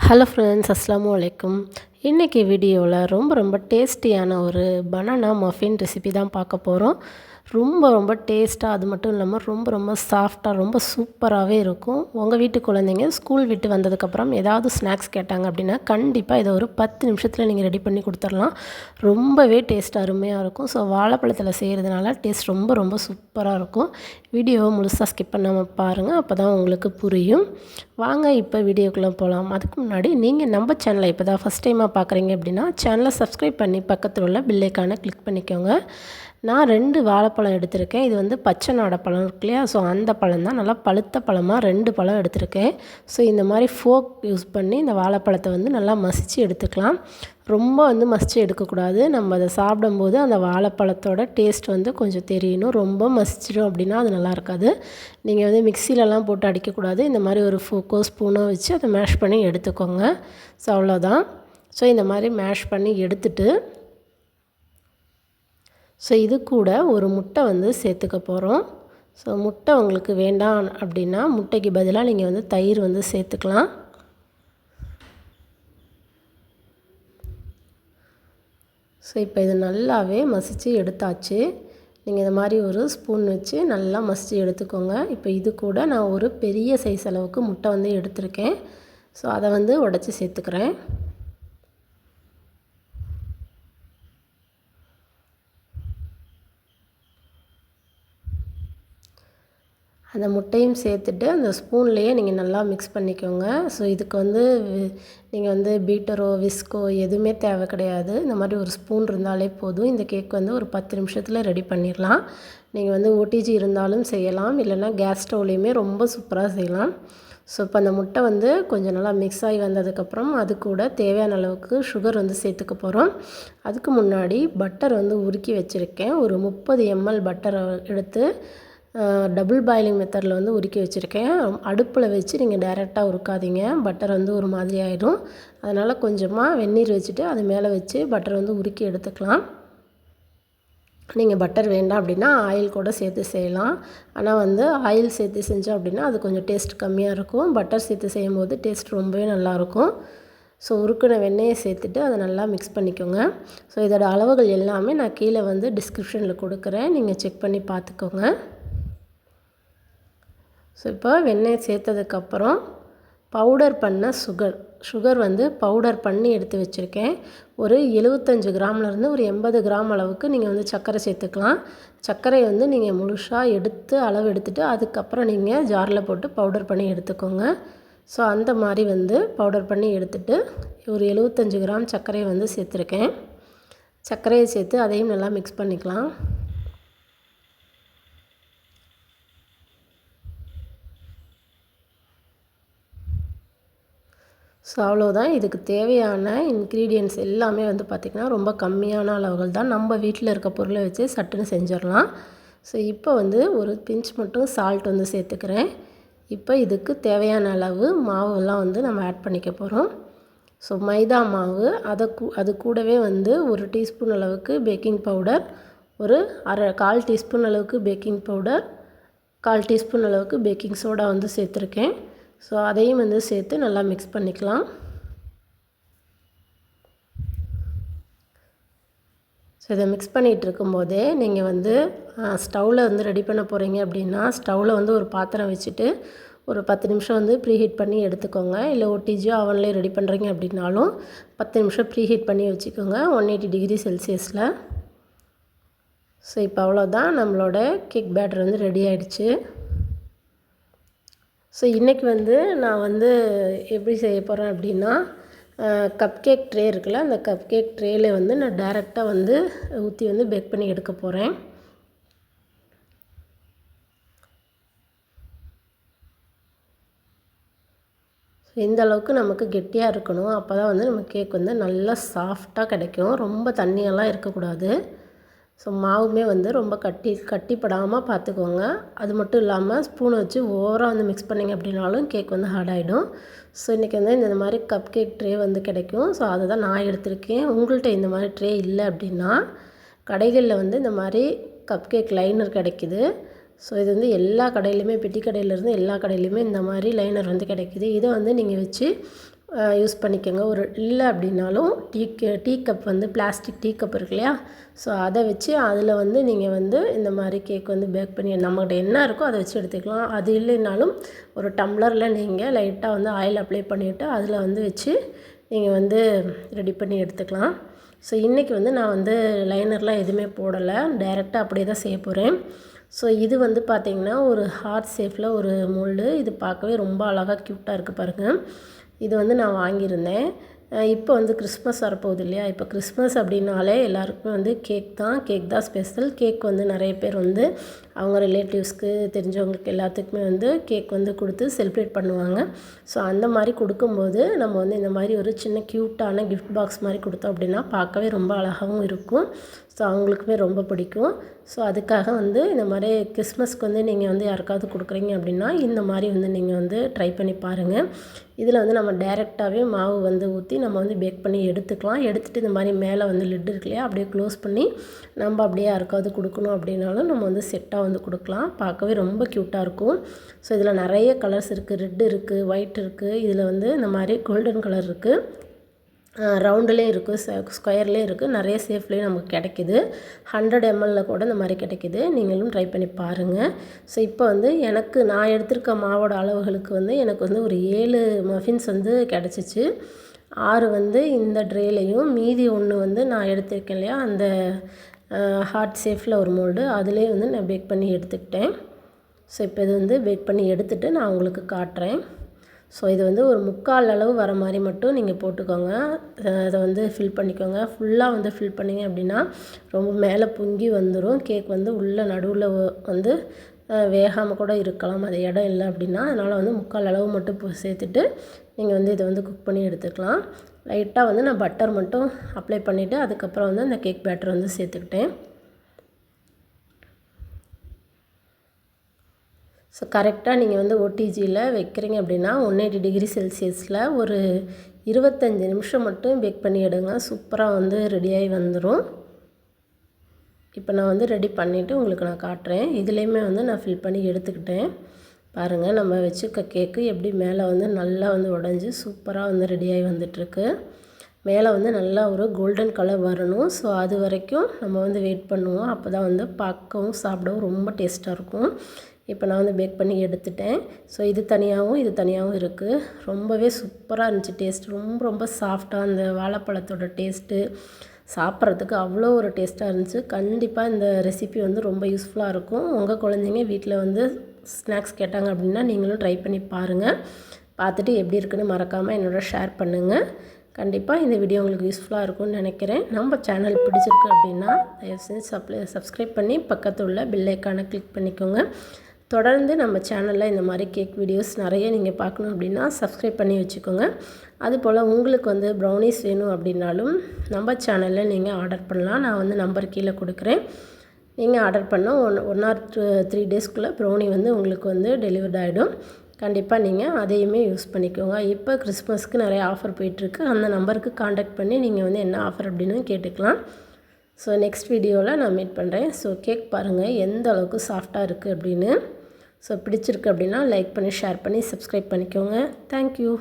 Hello friends, அஸ்ஸலாமு அலைக்கும். இன்றைக்கி வீடியோவில் ரொம்ப டேஸ்டியான ஒரு பனானா மஃபின் ரெசிபி தான் பார்க்க போகிறோம். ரொம்ப டேஸ்ட்டாக, அது மட்டும் இல்லாமல் ரொம்ப சாஃப்டாக, ரொம்ப சூப்பராகவே இருக்கும். உங்கள் வீட்டு குழந்தைங்க ஸ்கூல் விட்டு வந்ததுக்கப்புறம் ஏதாவது ஸ்நாக்ஸ் கேட்டாங்க அப்படின்னா கண்டிப்பாக இதை ஒரு 10 நிமிஷத்தில் நீங்கள் ரெடி பண்ணி கொடுத்துடலாம். ரொம்பவே டேஸ்ட் அருமையாக இருக்கும். ஸோ வாழைப்பழத்தில் செய்கிறதுனால டேஸ்ட் ரொம்ப சூப்பராக இருக்கும். வீடியோவை முழுசாக ஸ்கிப் பண்ணாமல் பாருங்கள், அப்போ தான் உங்களுக்கு புரியும். வாங்க இப்போ வீடியோக்குள்ளே போகலாம். அதுக்கு முன்னாடி நீங்கள் நம்ம சேனலை இப்போ தான் ஃபஸ்ட் டைமாக பார்க்குறீங்க அப்படின்னா சேனலை சப்ஸ்கிரைப் பண்ணி பக்கத்தில் உள்ள பெல் ஐகானை கிளிக் பண்ணிக்கோங்க. நான் 2 வாழைப்பழம் எடுத்திருக்கேன். இது வந்து பச்சை நாடைப்பழம் இருக்கு இல்லையா, ஸோ அந்த பழம் தான். நல்லா பழுத்த பழமாக 2 பழம் எடுத்திருக்கேன். ஸோ இந்த மாதிரி ஃபோக் யூஸ் பண்ணி இந்த வாழைப்பழத்தை வந்து நல்லா மசித்து எடுத்துக்கலாம். ரொம்ப வந்து மசித்து எடுக்கக்கூடாது. நம்ம அதை சாப்பிடும்போது அந்த வாழைப்பழத்தோட டேஸ்ட் வந்து கொஞ்சம் தெரியணும். ரொம்ப மசிச்சிடும் அப்படின்னா அது நல்லா இருக்காது. நீங்கள் வந்து மிக்சிலலாம் போட்டு அடிக்கக்கூடாது. இந்த மாதிரி ஒரு ஃபோக்கோ ஸ்பூனோ வச்சு அதை மேஷ் பண்ணி எடுத்துக்கோங்க. ஸோ அவ்வளோதான். ஸோ இந்த மாதிரி மேஷ் பண்ணி எடுத்துட்டு, ஸோ இது கூட ஒரு முட்டை வந்து சேர்த்துக்க போகிறோம். ஸோ முட்டை உங்களுக்கு வேண்டாம் அப்படின்னா முட்டைக்கு பதிலாக நீங்கள் வந்து தயிர் வந்து சேர்த்துக்கலாம். ஸோ இப்போ இது நல்லாவே மசித்து எடுத்தாச்சு. நீங்கள் இந்த மாதிரி ஒரு ஸ்பூன் வச்சு நல்லா மசித்து எடுத்துக்கோங்க. இப்போ இது கூட நான் ஒரு பெரிய சைஸ் அளவுக்கு முட்டை வந்து எடுத்திருக்கேன். ஸோ அதை வந்து உடச்சி சேர்த்துக்கிறேன். அந்த முட்டையும் சேர்த்துட்டு அந்த ஸ்பூன்லேயே நீங்கள் நல்லா மிக்ஸ் பண்ணிக்கோங்க. ஸோ இதுக்கு வந்து நீங்கள் வந்து பீட்டரோ விஸ்கோ எதுவுமே தேவை கிடையாது. இந்த மாதிரி ஒரு ஸ்பூன் இருந்தாலே போதும். இந்த கேக் வந்து ஒரு 10 நிமிஷத்தில் ரெடி பண்ணிடலாம். நீங்கள் வந்து ஓடிஜி இருந்தாலும் செய்யலாம், இல்லைன்னா கேஸ் ஸ்டவ்லேயுமே ரொம்ப சூப்பராக செய்யலாம். ஸோ இப்போ அந்த முட்டை வந்து கொஞ்சம் நல்லா மிக்ஸ் ஆகி வந்ததுக்கப்புறம் அது கூட தேவையான அளவுக்கு சுகர் வந்து சேர்த்துக்க போகிறோம். அதுக்கு முன்னாடி பட்டர் வந்து உருக்கி வச்சுருக்கேன். ஒரு 30 ml பட்டரை எடுத்து டபுள் பாயிலிங் மெத்தடில் வந்து உருக்கி வச்சுருக்கேன். அடுப்பில் வச்சு நீங்கள் டைரெக்டாக உருக்காதீங்க, பட்டர் வந்து ஒரு மாதிரி ஆகிடும். அதனால் கொஞ்சமாக வெந்நீர் வச்சுட்டு அது மேலே வச்சு பட்டர் வந்து உருக்கி எடுத்துக்கலாம். நீங்கள் பட்டர் வேண்டாம் அப்படின்னா ஆயில் கூட சேர்த்து செய்யலாம். ஆனால் வந்து ஆயில் சேர்த்து செஞ்சோம் அப்படின்னா அது கொஞ்சம் டேஸ்ட் கம்மியாக இருக்கும். பட்டர் சேர்த்து செய்யும்போது டேஸ்ட் ரொம்பவே நல்லாயிருக்கும். ஸோ உருக்கின வெண்ணெயை சேர்த்துட்டு அதை நல்லா மிக்ஸ் பண்ணிக்கோங்க. ஸோ இதோட அளவுகள் எல்லாமே நான் கீழே வந்து டிஸ்கிரிப்ஷனில் கொடுக்குறேன், நீங்கள் செக் பண்ணி பார்த்துக்கோங்க. ஸோ இப்போ வெண்ணெய் சேர்த்ததுக்கப்புறம் பவுடர் பண்ண சுகர் வந்து பவுடர் பண்ணி எடுத்து வச்சுருக்கேன். ஒரு 75 கிராம்லேருந்து ஒரு 80 கிராம் அளவுக்கு நீங்கள் வந்து சர்க்கரை சேர்த்துக்கலாம். சர்க்கரை வந்து நீங்கள் முழுசாக எடுத்து அளவு எடுத்துகிட்டு அதுக்கப்புறம் நீங்கள் ஜாரில் போட்டு பவுடர் பண்ணி எடுத்துக்கோங்க. ஸோ அந்த மாதிரி வந்து பவுடர் பண்ணி எடுத்துகிட்டு ஒரு 75 கிராம் சர்க்கரையை வந்து சேர்த்துருக்கேன். சர்க்கரையை சேர்த்து அதையும் நல்லா மிக்ஸ் பண்ணிக்கலாம். ஸோ அவ்வளோதான். இதுக்கு தேவையான இன்க்ரீடியன்ட்ஸ் எல்லாமே வந்து பார்த்திங்கன்னா ரொம்ப கம்மியான அளவுகள் தான். நம்ம வீட்டில் இருக்க பொருளை வச்சு சட்டுன்னு செஞ்சிடலாம். ஸோ இப்போ வந்து ஒரு பிஞ்ச் மட்டும் சால்ட் வந்து சேர்த்துக்கிறேன். இப்போ இதுக்கு தேவையான அளவு மாவுலாம் வந்து நம்ம ஆட் பண்ணிக்க போகிறோம். ஸோ மைதா மாவு, அது கூடவே வந்து ஒரு டீஸ்பூன் அளவுக்கு பேக்கிங் பவுடர், ஒரு 1/4 டீஸ்பூன் அளவுக்கு பேக்கிங் பவுடர், 1/4 டீஸ்பூன் அளவுக்கு பேக்கிங் சோடா வந்து சேர்த்துருக்கேன். ஸோ அதையும் வந்து சேர்த்து நல்லா மிக்ஸ் பண்ணிக்கலாம். ஸோ இதை மிக்ஸ் பண்ணிகிட்டு இருக்கும்போதே நீங்கள் வந்து ஸ்டவ்வில் வந்து ரெடி பண்ண போகிறீங்க அப்படின்னா ஸ்டவ்வில் வந்து ஒரு பாத்திரம் வச்சுட்டு ஒரு 10 நிமிஷம் வந்து ப்ரீஹீட் பண்ணி எடுத்துக்கோங்க. இல்லை ஓடிஜியோ அவன்லேயே ரெடி பண்ணுறீங்க அப்படின்னாலும் 10 நிமிஷம் ப்ரீஹீட் பண்ணி வச்சுக்கோங்க 180 டிகிரி செல்சியஸில். ஸோ இப்போ அவ்வளோதான், நம்மளோட கேக் பேட்டர் வந்து ரெடி ஆகிடுச்சு. ஸோ இன்றைக்கி வந்து நான் வந்து எப்படி செய்ய போகிறேன் அப்படின்னா கப் கேக் ட்ரே இருக்குல்ல, அந்த கப் கேக் ட்ரேயில் வந்து நான் டைரெக்டாக வந்து ஊற்றி வந்து பேக் பண்ணி எடுக்க போகிறேன். இந்த அளவுக்கு நமக்கு கெட்டியாக இருக்கணும். அப்போ தான் வந்து நம்ம கேக் வந்து நல்லா சாஃப்டாக கிடைக்கும். ரொம்ப தண்ணியெல்லாம் இருக்கக்கூடாது. ஸோ மாவுமே வந்து ரொம்ப கட்டிப்படாமல் பார்த்துக்கோங்க. அது மட்டும் இல்லாமல் ஸ்பூனை வச்சு ஓவராக வந்து மிக்ஸ் பண்ணிங்க அப்படின்னாலும் கேக் வந்து ஹார்ட் ஆகிடும். ஸோ இன்றைக்கி வந்து இந்த மாதிரி கப் கேக் ட்ரே வந்து கிடைக்கும். ஸோ அதை தான் நான் எடுத்திருக்கேன். உங்கள்கிட்ட இந்த மாதிரி ட்ரே இல்லை அப்படின்னா கடைகளில் வந்து இந்த மாதிரி கப் கேக் லைனர் கிடைக்கிது. ஸோ இது வந்து எல்லா கடையிலையுமே, பெட்டி கடையிலேருந்து எல்லா கடையிலையுமே இந்த மாதிரி லைனர் வந்து கிடைக்கிது. இதை வந்து நீங்கள் வச்சு யூஸ் பண்ணிக்கோங்க. ஒரு இல்லை அப்படின்னாலும் டீ கப் வந்து பிளாஸ்டிக் டீ கப் இருக்கு இல்லையா, ஸோ அதை வச்சு அதில் வந்து நீங்கள் வந்து இந்த மாதிரி கேக் வந்து பேக் பண்ணி நம்மகிட்ட என்ன இருக்கோ அதை வச்சு எடுத்துக்கலாம். அது இல்லைனாலும் ஒரு டம்ளரில் நீங்கள் லைட்டாக வந்து ஆயில் அப்ளை பண்ணிவிட்டு அதில் வந்து வச்சு நீங்கள் வந்து ரெடி பண்ணி எடுத்துக்கலாம். ஸோ இன்றைக்கி வந்து நான் வந்து லைனர்லாம் எதுவுமே போடலை, டைரெக்டாக அப்படியே தான் செய்ய போகிறேன். ஸோ இது வந்து பார்த்திங்கன்னா ஒரு ஹார்ட் ஷேப்பில் ஒரு மோல்டு. இது பார்க்கவே ரொம்ப அழகாக க்யூட்டாக இருக்குது பாருங்கள். இது வந்து நான் வாங்கியிருந்தேன். இப்போ வந்து கிறிஸ்மஸ் வரப்போகுது இல்லையா, இப்போ கிறிஸ்மஸ் அப்படின்னாலே எல்லாருக்குமே வந்து கேக் தான் ஸ்பெஷல். கேக் வந்து நிறைய பேர் வந்து அவங்க ரிலேட்டிவ்ஸ்க்கு தெரிஞ்சவங்களுக்கு எல்லாத்துக்குமே வந்து கேக் வந்து கொடுத்து செலிப்ரேட் பண்ணுவாங்க. ஸோ அந்த மாதிரி கொடுக்கும்போது நம்ம வந்து இந்த மாதிரி ஒரு சின்ன க்யூட்டான கிஃப்ட் பாக்ஸ் மாதிரி கொடுத்தோம் அப்படின்னா பார்க்கவே ரொம்ப அழகாகவும் இருக்கும். ஸோ அவங்களுக்குமே ரொம்ப பிடிக்கும். ஸோ அதுக்காக வந்து இந்த மாதிரி கிறிஸ்மஸ்க்கு வந்து நீங்கள் வந்து யாருக்காவது கொடுக்குறீங்க அப்படின்னா இந்த மாதிரி வந்து நீங்கள் வந்து ட்ரை பண்ணி பாருங்கள். இதில் வந்து நம்ம டைரெக்டாகவே மாவு வந்து ஊற்றி நம்ம வந்து பேக் பண்ணி எடுத்துக்கலாம். எடுத்துகிட்டு இந்த மாதிரி மேலே வந்து லிட் இருக்கு இல்லையா, அப்படியே க்ளோஸ் பண்ணி நம்ம அப்படியே யாருக்காவது கொடுக்கணும் அப்படின்னாலும் நம்ம வந்து செட்டாக வந்து கொடுக்கலாம். பார்க்கவே ரொம்ப க்யூட்டாக இருக்கும். ஸோ இதில் நிறைய கலர்ஸ் இருக்குது. ரெட் இருக்குது, ஒயிட் இருக்குது, இதில் வந்து இந்த மாதிரி கோல்டன் கலர் இருக்குது, ரவுண்டுலேயும் இருக்குது, ஸ்கொயர்லேயும் இருக்குது, நிறைய ஷேப்லேயும் நமக்கு கிடைக்கிது. 100 ml கூட இந்த மாதிரி கிடைக்கிது. நீங்களும் ட்ரை பண்ணி பாருங்கள். ஸோ இப்போ வந்து நான் எடுத்திருக்க மாவோட அளவுகளுக்கு வந்து எனக்கு வந்து ஒரு 7 மஃபின்ஸ் வந்து கிடச்சிச்சு. 6 வந்து இந்த ட்ரேலையும் மீதி 1 வந்து நான் எடுத்திருக்கேன் இல்லையா, அந்த ஹார்ட் ஷேப்பில் ஒரு மோல்டு, அதுலேயே வந்து நான் பேக் பண்ணி எடுத்துக்கிட்டேன். ஸோ இப்போ இது வந்து பேக் பண்ணி எடுத்துகிட்டு நான் உங்களுக்கு காட்டுறேன். ஸோ இது வந்து ஒரு 3/4 அளவு வர மாதிரி மட்டும் நீங்கள் போட்டுக்கோங்க. அதை வந்து ஃபில் பண்ணிக்கோங்க. ஃபுல்லாக வந்து ஃபில் பண்ணிங்க அப்படின்னா ரொம்ப மேலே பொங்கி வந்துடும். கேக் வந்து உள்ளே நடுவில் வந்து வேகாமல் கூட இருக்கலாம், அது இடம் இல்லை அப்படின்னா. அதனால் வந்து 3/4 அளவு மட்டும் சேர்த்துட்டு நீங்கள் வந்து இதை வந்து குக் பண்ணி எடுத்துக்கலாம். லைட்டாக வந்து நான் பட்டர் மட்டும் அப்ளை பண்ணிவிட்டு அதுக்கப்புறம் வந்து அந்த கேக் பேட்டர் வந்து சேர்த்துக்கிட்டேன். ஸோ கரெக்டாக நீங்கள் வந்து ஓடிஜியில் வைக்கிறீங்க அப்படின்னா 180 டிகிரி செல்சியஸில் ஒரு 25 நிமிஷம் மட்டும் பேக் பண்ணி எடுங்க. சூப்பராக வந்து ரெடியாகி வந்துடும். இப்போ நான் வந்து ரெடி பண்ணிவிட்டு உங்களுக்கு நான் காட்டுறேன். இதுலேயுமே வந்து நான் ஃபில் பண்ணி எடுத்துக்கிட்டேன். பாருங்கள், நம்ம வச்சுருக்க கேக்கு எப்படி மேலே வந்து நல்லா வந்து உடஞ்சி சூப்பராக வந்து ரெடியாகி வந்துட்டுருக்கு. மேலே வந்து நல்லா ஒரு கோல்டன் கலர் வரணும். ஸோ அது வரைக்கும் நம்ம வந்து வெயிட் பண்ணுவோம். அப்போ தான் வந்து பார்க்கவும் சாப்பிடவும் ரொம்ப டேஸ்ட்டாக இருக்கும். இப்போ நான் வந்து பேக் பண்ணி எடுத்துட்டேன். ஸோ இது தனியாகவும் இருக்குது. ரொம்பவே சூப்பராக இருந்துச்சு டேஸ்ட். ரொம்ப சாஃப்டாக அந்த வாழைப்பழத்தோட டேஸ்ட்டு சாப்பிட்றதுக்கு அவ்வளோ ஒரு டேஸ்ட்டாக இருந்துச்சு. கண்டிப்பாக இந்த ரெசிபி வந்து ரொம்ப யூஸ்ஃபுல்லாக இருக்கும். உங்கள் குழந்தைங்க வீட்டில் வந்து ஸ்நாக்ஸ் கேட்டாங்க அப்படின்னா நீங்களும் ட்ரை பண்ணி பாருங்கள். பார்த்துட்டு எப்படி இருக்குன்னு மறக்காமல் என்னோட ஷேர் பண்ணுங்கள். கண்டிப்பாக இந்த வீடியோ உங்களுக்கு யூஸ்ஃபுல்லாக இருக்கும்னு நினைக்கிறேன். நம்ம சேனல் பிடிச்சிருக்கு அப்படின்னா தயவு செஞ்சு சப்ஸ்கிரைப் பண்ணி பக்கத்தில் உள்ள பெல் ஐக்கானை கிளிக் பண்ணிக்கோங்க. தொடர்ந்து நம்ம சேனலில் இந்த மாதிரி கேக் வீடியோஸ் நிறைய நீங்கள் பார்க்கணும் அப்படின்னா சப்ஸ்கிரைப் பண்ணி வச்சுக்கோங்க. அதுபோல் உங்களுக்கு வந்து ப்ரௌனிஸ் வேணும் அப்படின்னாலும் நம்ம சேனலில் நீங்கள் ஆர்டர் பண்ணலாம். நான் வந்து நம்பர் கீழே கொடுக்குறேன். நீங்கள் ஆர்டர் பண்ணால் 1 or 3 டேஸ்க்குள்ளே ப்ரௌனி வந்து உங்களுக்கு வந்து டெலிவர்ட் ஆகிடும். கண்டிப்பாக நீங்கள் அதையுமே யூஸ் பண்ணிக்கோங்க. இப்போ கிறிஸ்மஸ்க்கு நிறைய ஆஃபர் போயிட்டுருக்கு. அந்த நம்பருக்கு காண்டாக்ட் பண்ணி நீங்கள் வந்து என்ன ஆஃபர் அப்படின்னு கேட்டுக்கலாம். ஸோ நெக்ஸ்ட் வீடியோவில் நான் மீட் பண்ணுறேன். ஸோ கேக் பாருங்கள் எந்த அளவுக்கு சாஃப்டாக இருக்குது அப்படின்னு. ஸோ பிடிச்சிருக்கு அப்படின்னா லைக் பண்ணி ஷேர் பண்ணி சப்ஸ்கிரைப் பண்ணிக்கோங்க. தேங்க்யூ.